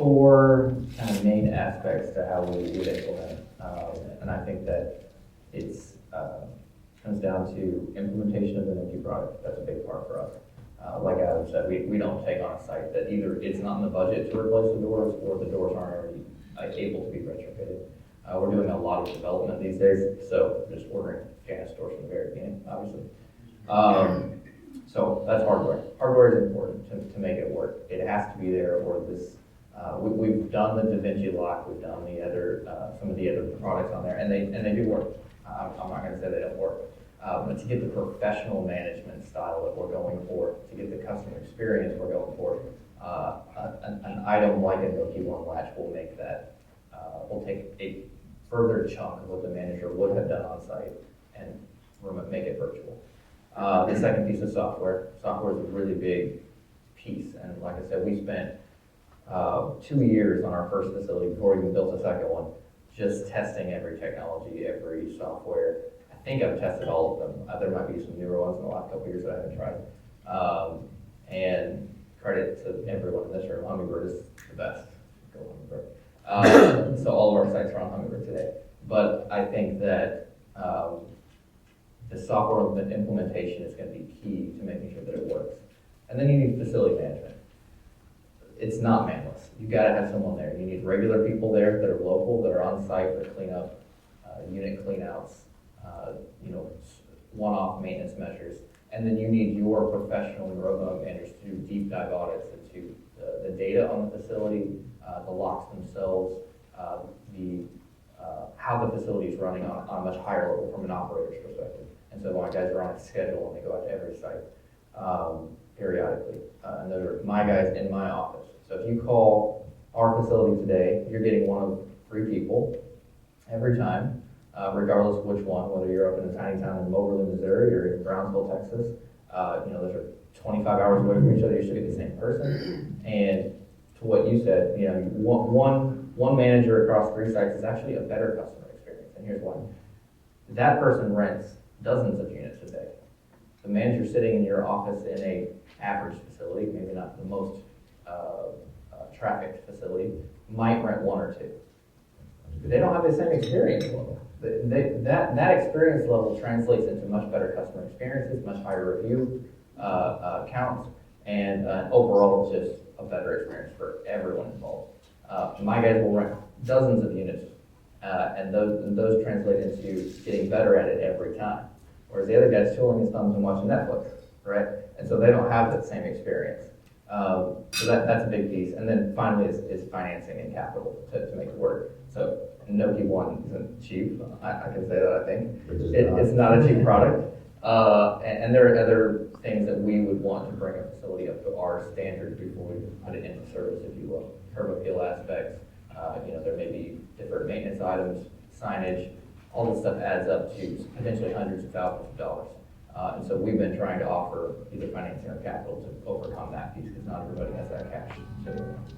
four kind of main aspects to how we would implement it. And I think that it's, comes down to implementation of the NICU product. That's a big part for us. Like Adam said, we don't take on a site that either it's not in the budget to replace the doors or the doors aren't already able to be retrofitted. We're doing a lot of development these days, so just ordering Janus doors from the very beginning, obviously. So that's hardware. Hardware is important to make it work. It has to be there, or this. We've done the Da Vinci lock. We've done the other some of the other products on there, and they do work. I'm not going to say they don't work, but to get the professional management style that we're going for, to get the customer experience we're going for, an item like a Nokia One latch will make that. Will take a further chunk of what the manager would have done on site and make it virtual. The second piece of software. Software is a really big piece, and like I said, we spent 2 years on our first facility before we even built a second one, just testing every technology, every software. I think I've tested all of them. There might be some newer ones in the last couple of years that I haven't tried. And credit to everyone in this room, Hummingbird is the best. Go Hummingbird. So all of our sites are on Hummingbird today. But I think that the software implementation is going to be key to making sure that it works. And then you need facility management. It's not manless. You've got to have someone there. You need regular people there that are local, that are on site for cleanup, unit cleanouts, one-off maintenance measures. And then you need your professional remote managers to do deep dive audits into the data on the facility, the locks themselves, how the facility is running on a much higher level from an operator's perspective. And so my guys are on a schedule and they go out to every site periodically. And those are my guys in my office. So if you call our facility today, you're getting one of 3 people every time, regardless of which one, whether you're up in a tiny town in Moberly, Missouri, or in Brownsville, Texas. Those are 25 hours away from each other. You should get the same person. And to what you said, one manager across 3 sites is actually a better customer experience. And here's why. That person rents dozens of units a day. The manager sitting in your office in a average facility, maybe not the most trafficked facility, might rent 1 or 2. They don't have the same experience level. That experience level translates into much better customer experiences, much higher review counts, and overall just a better experience for everyone involved. My guys will rent dozens of units, and those translate into getting better at it every time. Whereas the other guy's twiddling his thumbs and watching Netflix, right? And so they don't have that same experience. So that's a big piece. And then finally is financing and capital to make it work. So Nokia One isn't cheap. I can say that, I think. It's not a cheap product. And there are other things that we would want to bring a facility up to our standard before we put it into service, if you will. Curb appeal aspects. There may be different maintenance items, signage. All this stuff adds up to potentially hundreds of thousands of dollars. And so we've been trying to offer either financing or capital to overcome that piece because not everybody has that cash sitting around.